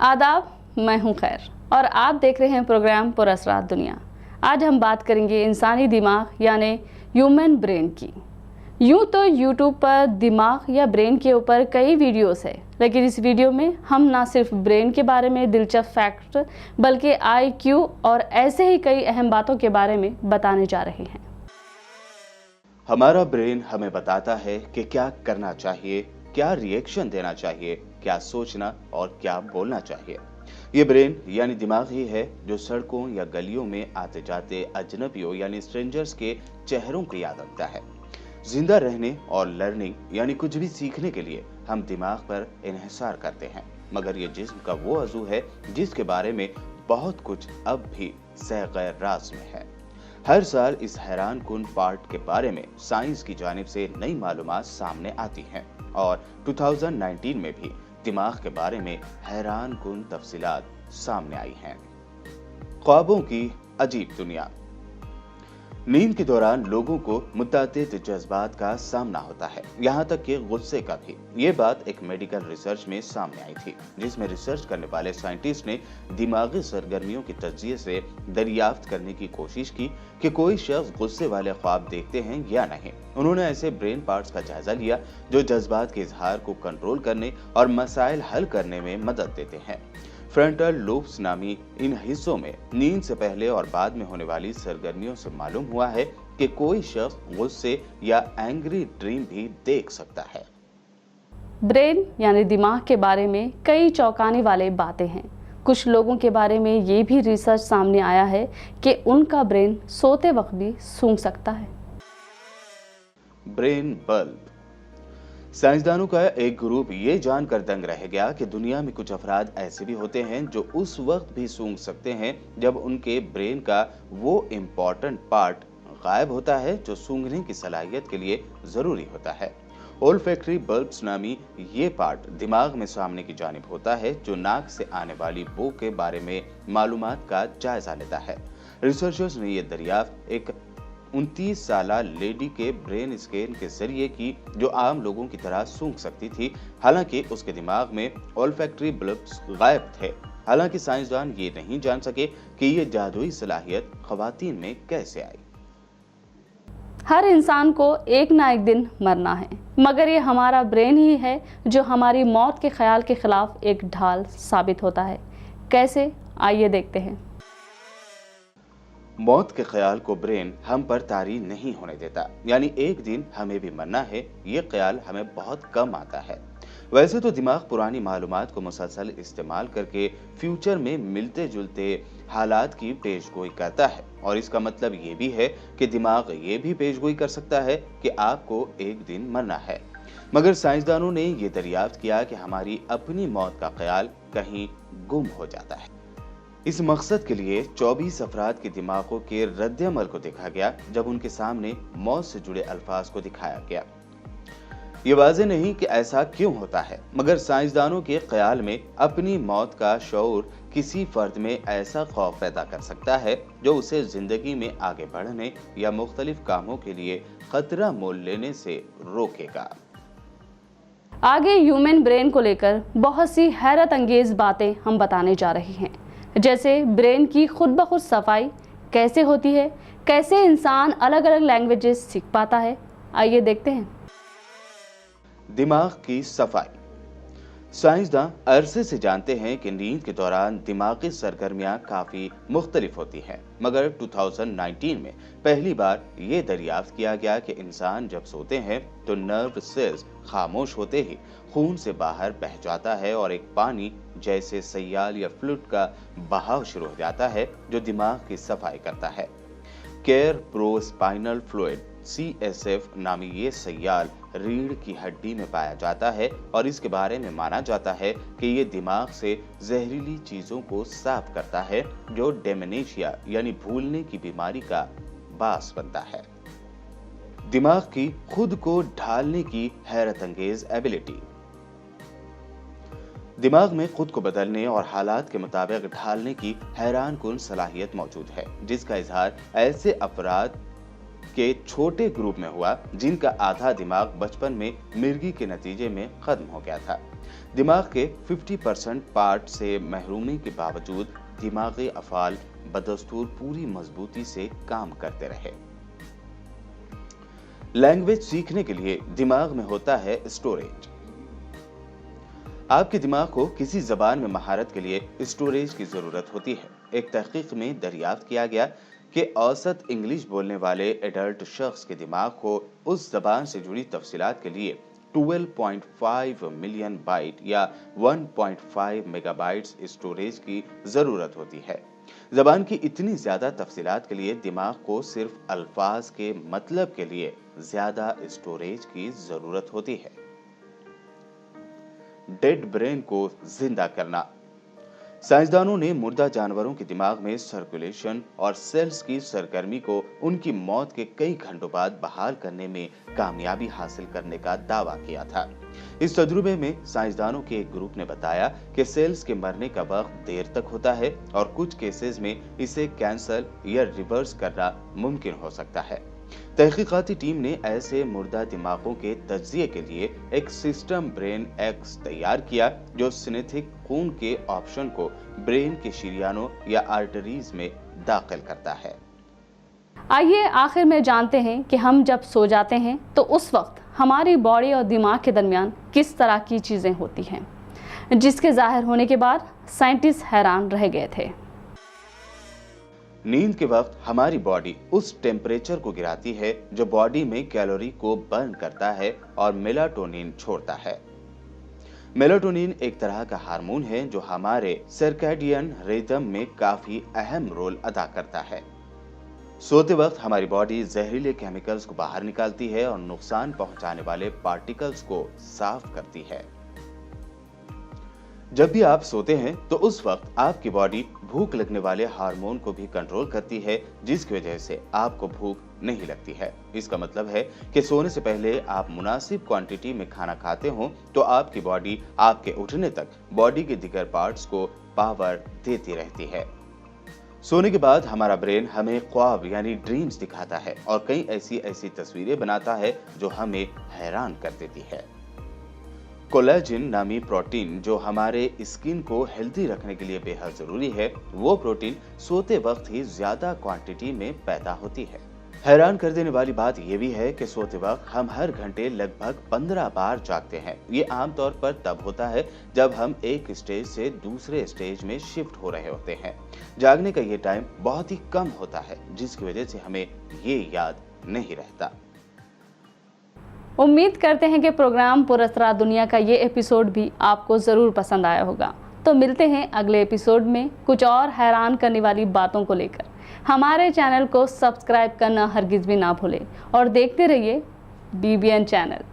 आदाब, मैं हूं खैर और आप देख रहे हैं प्रोग्राम पुरअसरात दुनिया। आज हम बात करेंगे इंसानी दिमाग यानी ह्यूमन ब्रेन की। यूं तो यूट्यूब पर दिमाग या ब्रेन के ऊपर कई वीडियोस है, लेकिन इस वीडियो में हम ना सिर्फ ब्रेन के बारे में दिलचस्प फैक्ट बल्कि IQ और ऐसे ही कई अहम बातों के बारे में बताने जा रहे हैं। हमारा ब्रेन हमें बताता है कि क्या करना चाहिए, क्या रिएक्शन देना चाहिए, क्या सोचना और क्या बोलना चाहिए। ये ब्रेन यानी दिमाग ही है जो सड़कों या गलियों में आते जाते अजनबियों यानी स्ट्रेंजर्स के चेहरों को याद रखता है। जिंदा रहने और लर्निंग यानी कुछ भी सीखने के लिए हम दिमाग पर इन्हिसार करते हैं, मगर ये जिस्म का वो अज़ू है जिसके बारे में बहुत कुछ अब भी सह-गैर राज में है। हर साल इस हैरान कुन पार्ट के बारे में साइंस की जानिब से नई मालूमात सामने आती हैं और 2019 में भी दिमाग के बारे में हैरान कुन तफसीलात सामने आई हैं। ख्वाबों की अजीब दुनिया। नींद के दौरान लोगों को मुतअद्दिद जज्बात का सामना होता है, यहाँ तक कि गुस्से का भी। ये बात एक मेडिकल रिसर्च में सामने आई थी, जिसमें रिसर्च करने वाले साइंटिस्ट ने दिमागी सरगर्मियों के तज्जिये से दरियाफ्त करने की कोशिश की कि कोई शख्स गुस्से वाले ख्वाब देखते हैं या नहीं। उन्होंने ऐसे ब्रेन पार्ट्स का जायजा लिया जो जज्बात के इजहार को कंट्रोल करने और मसाइल हल करने में मदद देते हैं। फ्रंटल लोब्स नामी इन हिस्सों में नींद से पहले और बाद में होने वाली सरगर्मियों से मालूम हुआ है कि कोई शख्स गुस्से या एंग्री ड्रीम भी देख सकता है। ब्रेन यानी दिमाग के बारे में कई चौंकाने वाले बातें हैं। कुछ लोगों के बारे में ये भी रिसर्च सामने आया है कि उनका ब्रेन सोते वक्त भी सूंघ सकता है। Brain bulb. साइंसदानों का एक ग्रुप ये जानकर दंग रह गया कि दुनिया में कुछ अफराद ऐसे भी होते हैं जो उस वक्त भी सूंघ सकते हैं जब उनके ब्रेन का वो इम्पोर्टेंट पार्ट गायब होता है जो सूंघने की सलाहियत के लिए जरूरी होता है। ओल्फैक्टरी बल्ब्स नामी ये पार्ट दिमाग में सामने की जानिब होता है जो नाक से आने वाली बू के बारे में मालूमात का जायजा लेता है। रिसर्चर्स ने यह दरियाफ्त एक 29 साला लेडी के ब्रेन स्कैन के जरिए की जो आम लोगों की तरह सूंघ सकती थी, हालांकि उसके दिमाग में ओल्फैक्टरी बल्ब्स गायब थे। हालांकि साइंसदान ये नहीं जान सके कि ये जादुई सलाहियत खवातीन में कैसे आई। हर इंसान को एक ना एक दिन मरना है, मगर ये हमारा ब्रेन ही है जो हमारी मौत के ख्याल के खिलाफ एक ढाल साबित होता है। कैसे, आइए देखते हैं। मौत के ख्याल को ब्रेन हम पर तारी नहीं होने देता, यानी एक दिन हमें भी मरना है, ये ख्याल हमें बहुत कम आता है। वैसे तो दिमाग पुरानी मालूमात को मुसलसल इस्तेमाल करके फ्यूचर में मिलते जुलते हालात की पेशगोई करता है, और इसका मतलब ये भी है कि दिमाग ये भी पेशगोई कर सकता है कि आपको एक दिन मरना है। मगर साइंसदानों ने ये दरियाफ्त किया कि हमारी अपनी मौत का ख्याल कहीं गुम हो जाता है। इस मकसद के लिए 24 अफराद के दिमागों के रद्द-ए-अमल को देखा गया जब उनके सामने मौत से जुड़े अल्फाज को दिखाया गया। ये वाज़ेह नहीं कि ऐसा क्यों होता है, मगर साइंसदानों के ख्याल में अपनी मौत का शऊर किसी फर्द में ऐसा खौफ पैदा कर सकता है जो उसे जिंदगी में आगे बढ़ने या मुख्तलिफ कामों के लिए खतरा मोल लेने से रोकेगा। आगे ह्यूमन ब्रेन को लेकर बहुत सी हैरत अंगेज बातें हम बताने जा रहे हैं, जैसे ब्रेन की खुद ब खुद सफाई कैसे होती है, कैसे इंसान अलग अलग लैंग्वेजेस सीख पाता है। आइए देखते हैं। दिमाग की सफाई। साइंसदां अरसे से जानते हैं कि नींद के दौरान दिमागी सरगर्मियां काफी मुख्तलिफ होती हैं, मगर 2019 में पहली बार ये दरियाफ्त किया गया कि इंसान जब सोते हैं तो नर्व सेल्स खामोश होते ही खून से बाहर बह जाता है और एक पानी जैसे सयाल या फ्लूइड का बहाव शुरू हो जाता है जो दिमाग की सफाई करता है। cerebrospinal fluid CSF नामी ये सयाल रीढ़ की हड्डी में पाया जाता है और इसके बारे में माना जाता है कि ये दिमाग से जहरीली चीजों को साफ करता है जो डेमेनेशिया यानी भूलने की बीमारी का बास बनता है। दिमाग की खुद को ढालने की हैरत अंगेज एबिलिटी। दिमाग में खुद को बदलने और हालात के मुताबिक ढालने की हैरान कुन सलाहियत मौजूद है, जिसका इजहार ऐसे अफराद के छोटे ग्रुप में हुआ जिनका आधा दिमाग बचपन में मिर्गी के नतीजे में खत्म हो गया था। दिमाग के 50% पार्ट से महरूमी के बावजूद दिमागी अफाल बदस्तूर पूरी मजबूती से काम करते रहे। लैंग्वेज सीखने के लिए दिमाग में होता है स्टोरेज। आपके दिमाग को किसी जबान में महारत के लिए स्टोरेज की जरूरत होती है। एक तहकीक में दरियाफ्त किया गया कि औसत इंग्लिश बोलने वाले एडल्ट शख्स के दिमाग को उस जबान से जुड़ी तफसीलात के लिए 12.5 मिलियन बाइट या 1.5 मेगाबाइट्स स्टोरेज की जरूरत होती है। जबान की इतनी ज्यादा तफसीलात के लिए दिमाग को सिर्फ अल्फाज के मतलब के लिए ज्यादा स्टोरेज की जरूरत होती है। डेड ब्रेन को जिंदा करना। साइंसदानों ने मुर्दा जानवरों के दिमाग में सर्कुलेशन और सेल्स की सरगर्मी को उनकी मौत के कई घंटों बाद बहाल करने में कामयाबी हासिल करने का दावा किया था। इस तजुर्बे में साइंसदानों के एक ग्रुप ने बताया कि सेल्स के मरने का वक्त देर तक होता है और कुछ केसेस में इसे कैंसल या रिवर्स करना मुमकिन हो सकता है। तहकीकाती टीम ने ऐसे मुर्दा दिमागों के तज्जिए के लिए एक सिस्टम ब्रेन एक्स तैयार किया जो सिनेथिक खून के ऑप्शन को ब्रेन के शरीयानों या आर्टरीज में दाखिल करता है। आइए आखिर में जानते हैं कि हम जब सो जाते हैं तो उस वक्त हमारी बॉडी और दिमाग के दरमियान किस तरह की चीजें होती हैं, जिसके जाहिर होने के बाद साइंटिस्ट हैरान रह गए थे। नींद के वक्त हमारी बॉडी उस टेम्परेचर को गिराती है जो बॉडी में कैलोरी को बर्न करता है और मेलाटोनिन छोड़ता है। मेलाटोनिन एक तरह का हार्मोन है जो हमारे सर्कैडियन रिदम में काफी अहम रोल अदा करता है। सोते वक्त हमारी बॉडी जहरीले केमिकल्स को बाहर निकालती है और नुकसान पहुंचाने वाले पार्टिकल्स को साफ करती है। जब भी आप सोते हैं तो उस वक्त आपकी बॉडी भूख लगने वाले हार्मोन को भी कंट्रोल करती है, जिसकी वजह से आपको भूख नहीं लगती है। इसका मतलब है कि सोने से पहले आप मुनासिब क्वांटिटी में खाना खाते हो तो आपकी बॉडी आपके उठने तक बॉडी के दीगर पार्ट्स को पावर देती रहती है। सोने के बाद हमारा ब्रेन हमें ख्वाब यानी ड्रीम्स दिखाता है और कई ऐसी तस्वीरें बनाता है जो हमें हैरान कर देती है। कोलेजन नामी प्रोटीन जो हमारे स्किन को हेल्दी रखने के लिए बेहद जरूरी है, वो प्रोटीन सोते वक्त ही ज्यादा क्वांटिटी में पैदा होती है। हैरान कर देने वाली बात यह भी है कि सोते वक्त हम हर घंटे लगभग 15 बार जागते हैं। ये आमतौर पर तब होता है जब हम एक स्टेज से दूसरे स्टेज में शिफ्ट हो रहे होते हैं। जागने का ये टाइम बहुत ही कम होता है, जिसकी वजह से हमें ये याद नहीं रहता। उम्मीद करते हैं कि प्रोग्राम पुरस्रात दुनिया का ये एपिसोड भी आपको ज़रूर पसंद आया होगा। तो मिलते हैं अगले एपिसोड में कुछ और हैरान करने वाली बातों को लेकर। हमारे चैनल को सब्सक्राइब करना हरगिज़ भी ना भूलें और देखते रहिए BBN चैनल।